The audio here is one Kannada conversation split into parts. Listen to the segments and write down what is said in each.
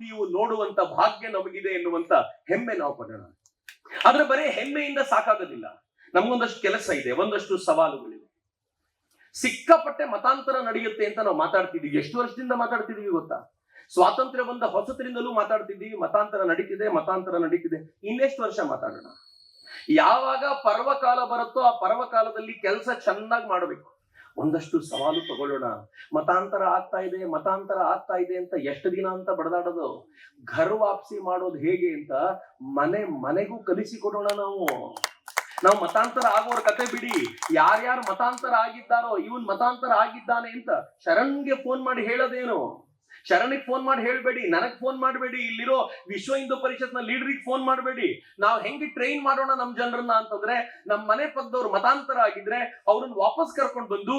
ನೀವು ನೋಡುವಂತ ಭಾಗ್ಯ ನಮಗಿದೆ ಎನ್ನುವಂತ ಹೆಮ್ಮೆ ನಾವು ಪಡೋಣ. ಆದ್ರೆ ಬರೀ ಹೆಮ್ಮೆಯಿಂದ ಸಾಕಾಗೋದಿಲ್ಲ. ನಮ್ಗೊಂದಷ್ಟು ಕೆಲಸ ಇದೆ, ಒಂದಷ್ಟು ಸವಾಲುಗಳಿವೆ. ಸಿಕ್ಕಾಪಟ್ಟೆ ಮತಾಂತರ ನಡೆಯುತ್ತೆ ಅಂತ ನಾವು ಮಾತಾಡ್ತಿದೀವಿ. ಎಷ್ಟು ವರ್ಷದಿಂದ ಮಾತಾಡ್ತಿದೀವಿ ಗೊತ್ತಾ? ಸ್ವಾತಂತ್ರ್ಯ ಬಂದ ಹೊಸತರಿಂದಲೂ ಮಾತಾಡ್ತಿದ್ದೀವಿ, ಮತಾಂತರ ನಡೀತಿದೆ. ಇನ್ನೆಷ್ಟು ವರ್ಷ ಮಾತಾಡೋಣ? ಯಾವಾಗ ಪರ್ವಕಾಲ ಬರುತ್ತೋ ಆ ಪರ್ವಕಾಲದಲ್ಲಿ ಕೆಲಸ ಚೆನ್ನಾಗಿ ಮಾಡಬೇಕು. ಒಂದಷ್ಟು ಸವಾಲು ತಗೊಳ್ಳೋಣ. ಮತಾಂತರ ಆಗ್ತಾ ಇದೆ ಅಂತ ಎಷ್ಟು ದಿನ ಅಂತ ಬಡದಾಡೋದು? ಘರ್ ವಾಪಸಿ ಮಾಡೋದು ಹೇಗೆ ಅಂತ ಮನೆಗೂ ಕಲಿಸಿಕೊಡೋಣ. ನಾವು ಮತಾಂತರ ಆಗೋರ ಕತೆ ಬಿಡಿ, ಯಾರ್ಯಾರು ಮತಾಂತರ ಆಗಿದ್ದಾರೋ ಇವನ್ ಮತಾಂತರ ಆಗಿದ್ದಾನೆ ಅಂತ ಶರಣ್ಗೆ ಫೋನ್ ಮಾಡಿ ಹೇಳೋದೇನು? ಶರಣಿಗೆ ಫೋನ್ ಮಾಡಿ ಹೇಳ್ಬೇಡಿ, ನನಗ್ ಫೋನ್ ಮಾಡಬೇಡಿ, ಇಲ್ಲಿರೋ ವಿಶ್ವ ಹಿಂದೂ ಪರಿಷತ್ನ ಲೀಡರಿಗೆ ಫೋನ್ ಮಾಡಬೇಡಿ. ನಾವು ಹೆಂಗೆ ಟ್ರೈನ್ ಮಾಡೋಣ ನಮ್ ಜನರನ್ನ ಅಂತಂದ್ರೆ, ನಮ್ ಮನೆ ಪಕ್ಕದವ್ರು ಮತಾಂತರ ಆಗಿದ್ರೆ ಅವ್ರನ್ನ ವಾಪಸ್ ಕರ್ಕೊಂಡ್ ಬಂದು,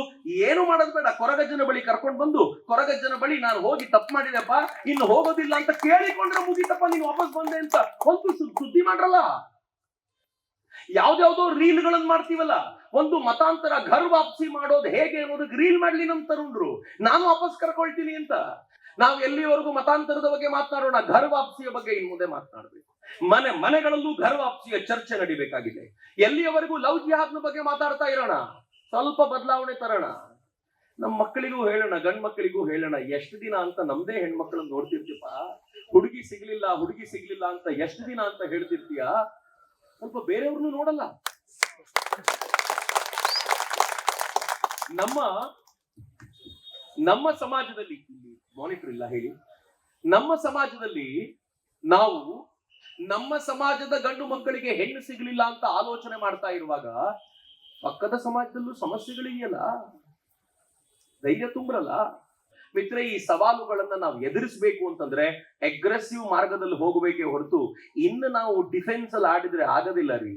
ಏನು ಮಾಡೋದ್ ಬೇಡ, ಕೊರಗಜ್ಜನ ಬಳಿ ಕರ್ಕೊಂಡ್ ಬಂದು, ಕೊರಗಜ್ಜನ ಬಳಿ ನಾನು ಹೋಗಿ ತಪ್ಪು ಮಾಡಿದೆಪ್ಪ, ಇನ್ನು ಹೋಗೋದಿಲ್ಲ ಅಂತ ಕೇಳಿಕೊಂಡ್ರೆ ಮುಗಿತಪ್ಪ, ನೀನ್ ವಾಪಸ್ ಬಂದೆ ಅಂತ ಒಂದು ಸುದ್ದಿ ಮಾಡ್ರಲ್ಲ. ಯಾವ್ದಾವ್ದೋ ರೀಲ್ ಗಳನ್ನ ಮಾಡ್ತೀವಲ್ಲ, ಒಂದು ಮತಾಂತರ ಘರ್ ವಾಪಸಿ ಮಾಡೋದು ಹೇಗೆ ಅನ್ನೋದಕ್ಕೆ ರೀಲ್ ಮಾಡ್ಲಿ ನಮ್ ತರುಣ್ರು, ನಾನು ವಾಪಸ್ ಕರ್ಕೊಳ್ತೀನಿ ಅಂತ. ನಾವು ಎಲ್ಲಿವರೆಗೂ ಮತಾಂತರದ ಬಗ್ಗೆ ಮಾತನಾಡೋಣ, ಘರ್ ವಾಪಸಿಯ ಬಗ್ಗೆ ಇನ್ನು ಮುಂದೆ ಮಾತನಾಡಬೇಕು. ಮನೆಗಳಲ್ಲೂ ಘರ್ ವಾಪಸಿಯ ಚರ್ಚೆ ನಡಿಬೇಕಾಗಿದೆ. ಎಲ್ಲಿಯವರೆಗೂ ಲವ್ ಜಿಹಾದ್ನ ಬಗ್ಗೆ ಮಾತಾಡ್ತಾ ಇರೋಣ, ಸ್ವಲ್ಪ ಬದಲಾವಣೆ ತರೋಣ. ನಮ್ಮ ಮಕ್ಕಳಿಗೂ ಹೇಳೋಣ, ಗಂಡ್ ಮಕ್ಕಳಿಗೂ ಹೇಳೋಣ. ಎಷ್ಟು ದಿನ ಅಂತ ನಮ್ದೇ ಹೆಣ್ಮಕ್ಳನ್ನ ನೋಡ್ತಿರ್ತೀಪ, ಹುಡುಗಿ ಸಿಗ್ಲಿಲ್ಲ ಅಂತ ಎಷ್ಟು ದಿನ ಅಂತ ಹೇಳ್ತಿರ್ತೀಯ, ಸ್ವಲ್ಪ ಬೇರೆಯವ್ರನ್ನು ನೋಡಲ್ಲ. ನಮ್ಮ ಸಮಾಜದಲ್ಲಿ, ಮಾನಿಟರ್ ಇಲ್ಲ ಹೇಳಿ, ನಮ್ಮ ಸಮಾಜದಲ್ಲಿ ನಾವು ನಮ್ಮ ಸಮಾಜದ ಗಂಡು ಮಕ್ಕಳಿಗೆ ಹೆಣ್ಣು ಸಿಗ್ಲಿಲ್ಲ ಅಂತ ಆಲೋಚನೆ ಮಾಡ್ತಾ ಇರುವಾಗ, ಪಕ್ಕದ ಸಮಾಜದಲ್ಲೂ ಸಮಸ್ಯೆಗಳಿದೆಯಲ್ಲ, ಧೈರ್ಯ ತುಂಬ್ರಲ್ಲ. ಮಿತ್ರ, ಈ ಸವಾಲುಗಳನ್ನ ನಾವು ಎದುರಿಸಬೇಕು ಅಂತಂದ್ರೆ ಅಗ್ರೆಸಿವ್ ಮಾರ್ಗದಲ್ಲಿ ಹೋಗಬೇಕೇ ಹೊರತು ಇನ್ನು ನಾವು ಡಿಫೆನ್ಸ್ ಅಲ್ಲಿ ಆಡಿದ್ರೆ ಆಗೋದಿಲ್ಲ ರೀ.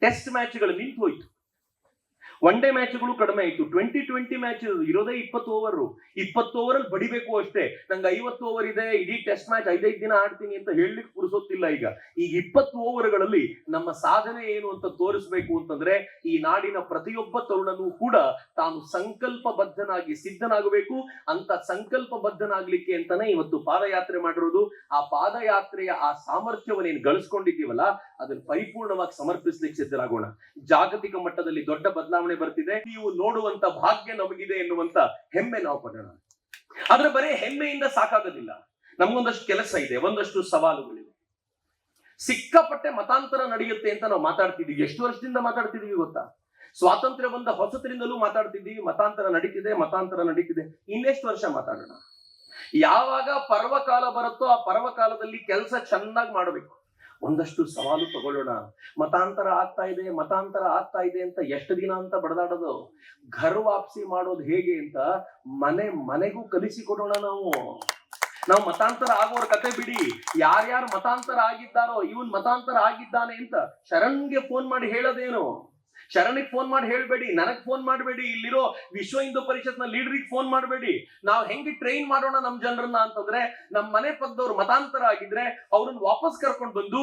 ಟೆಸ್ಟ್ ಮ್ಯಾಚ್ಗಳು ನಿಂತು ಹೋಯ್ತು, ಒನ್ ಡೇ ಮ್ಯಾಚ್ಗಳು ಕಡಿಮೆ ಆಯ್ತು. 2020 ಮ್ಯಾಚ್ ಇರೋದೇ 20 ಓವರ್. 20 ಓವರ್ ಬಡಿಬೇಕು ಅಷ್ಟೇ. ನಂಗೆ 50 ಓವರ್ ಇದೆ, ಇಡೀ ಟೆಸ್ಟ್ ಮ್ಯಾಚ್ 5 ದಿನ ಆಡ್ತೀನಿ ಅಂತ ಹೇಳಲಿಕ್ಕೆ ಪುರುಸೊತ್ತಿಲ್ಲ. ಈಗ 20 ಓವರ್ಗಳಲ್ಲಿ ನಮ್ಮ ಸಾಧನೆ ಏನು ಅಂತ ತೋರಿಸ್ಬೇಕು ಅಂತಂದ್ರೆ ಈ ನಾಡಿನ ಪ್ರತಿಯೊಬ್ಬ ತರುಣನೂ ಕೂಡ ತಾನು ಸಂಕಲ್ಪಬದ್ಧನಾಗಿ ಸಿದ್ಧನಾಗಬೇಕು. ಅಂತ ಸಂಕಲ್ಪಬದ್ಧನಾಗ್ಲಿಕ್ಕೆ ಅಂತಾನೆ ಇವತ್ತು ಪಾದಯಾತ್ರೆ ಮಾಡಿರೋದು. ಆ ಪಾದಯಾತ್ರೆಯ ಆ ಸಾಮರ್ಥ್ಯವನ್ನೇನು ಗಳಿಸ್ಕೊಂಡಿದ್ದೀವಲ್ಲ, ಅದನ್ನು ಪರಿಪೂರ್ಣವಾಗಿ ಸಮರ್ಪಿಸ್ಲಿಕ್ಕೆ ಸಿದ್ಧರಾಗೋಣ. ಜಾಗತಿಕ ಮಟ್ಟದಲ್ಲಿ ದೊಡ್ಡ ಬದಲಾವಣೆ ಬರ್ತಿದೆ. ನೀವು ನೋಡುವಂತ ಭಾಗ್ಯ ನಮಗಿದೆ ಎನ್ನುವಂತ ಹೆಮ್ಮೆ ನಾವು ಪಡೋಣ. ಆದ್ರೆ ಬರೀ ಹೆಮ್ಮೆಯಿಂದ ಸಾಕಾಗೋದಿಲ್ಲ. ನಮ್ಗೊಂದಷ್ಟು ಕೆಲಸ ಇದೆ, ಒಂದಷ್ಟು ಸವಾಲುಗಳಿವೆ. ಸಿಕ್ಕಾಪಟ್ಟೆ ಮತಾಂತರ ನಡೆಯುತ್ತೆ ಅಂತ ನಾವು ಮಾತಾಡ್ತಿದೀವಿ. ಎಷ್ಟು ವರ್ಷದಿಂದ ಮಾತಾಡ್ತಿದೀವಿ ಗೊತ್ತಾ? ಸ್ವಾತಂತ್ರ್ಯ ಬಂದ ಹೊಸತರಿಂದಲೂ ಮಾತಾಡ್ತಿದ್ದೀವಿ, ಮತಾಂತರ ನಡೀತಿದೆ. ಇನ್ನೆಷ್ಟು ವರ್ಷ ಮಾತಾಡೋಣ? ಯಾವಾಗ ಪರ್ವಕಾಲ ಬರುತ್ತೋ ಆ ಪರ್ವಕಾಲದಲ್ಲಿ ಕೆಲಸ ಚೆನ್ನಾಗಿ ಮಾಡಬೇಕು. ಒಂದಷ್ಟು ಸವಾಲು ತಗೊಳ್ಳೋಣ. ಮತಾಂತರ ಆಗ್ತಾ ಇದೆ ಅಂತ ಎಷ್ಟು ದಿನ ಅಂತ ಬಡದಾಡೋದು? ಘರ್ ವಾಪಸಿ ಮಾಡೋದು ಹೇಗೆ ಅಂತ ಮನೆಗೂ ಕಲಿಸಿಕೊಡೋಣ. ನಾವು ಮತಾಂತರ ಆಗೋರ ಕತೆ ಬಿಡಿ, ಯಾರ್ಯಾರು ಮತಾಂತರ ಆಗಿದ್ದಾರೋ ಇವನ್ ಮತಾಂತರ ಆಗಿದ್ದಾನೆ ಅಂತ ಶರಣ್ಗೆ ಫೋನ್ ಮಾಡಿ ಹೇಳೋದೇನು? ಶರಣಿಗೆ ಫೋನ್ ಮಾಡಿ ಹೇಳ್ಬೇಡಿ, ನನಗ್ ಫೋನ್ ಮಾಡಬೇಡಿ, ಇಲ್ಲಿರೋ ವಿಶ್ವ ಹಿಂದೂ ಪರಿಷತ್ನ ಲೀಡರಿಗೆ ಫೋನ್ ಮಾಡಬೇಡಿ. ನಾವು ಹೆಂಗೆ ಟ್ರೈನ್ ಮಾಡೋಣ ನಮ್ ಜನರನ್ನ ಅಂತಂದ್ರೆ, ನಮ್ ಮನೆ ಪಕ್ಕದವ್ರು ಮತಾಂತರ ಆಗಿದ್ರೆ ಅವ್ರನ್ನ ವಾಪಸ್ ಕರ್ಕೊಂಡ್ ಬಂದು,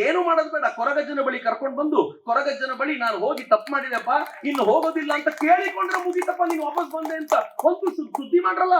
ಏನು ಮಾಡೋದ್ ಬೇಡ, ಕೊರಗಜ್ಜನ ಬಳಿ ಕರ್ಕೊಂಡ್ ಬಂದು, ಕೊರಗಜ್ಜನ ಬಳಿ ನಾನು ಹೋಗಿ ತಪ್ಪು ಮಾಡಿದೆಪ್ಪ, ಇನ್ನು ಹೋಗೋದಿಲ್ಲ ಅಂತ ಕೇಳಿಕೊಂಡ್ರೆ ಮುಗಿತಪ್ಪ, ನೀನ್ ವಾಪಸ್ ಬಂದೆ ಅಂತ ಒಂದು ಸುದ್ದಿ ಮಾಡ್ರಲ್ಲ.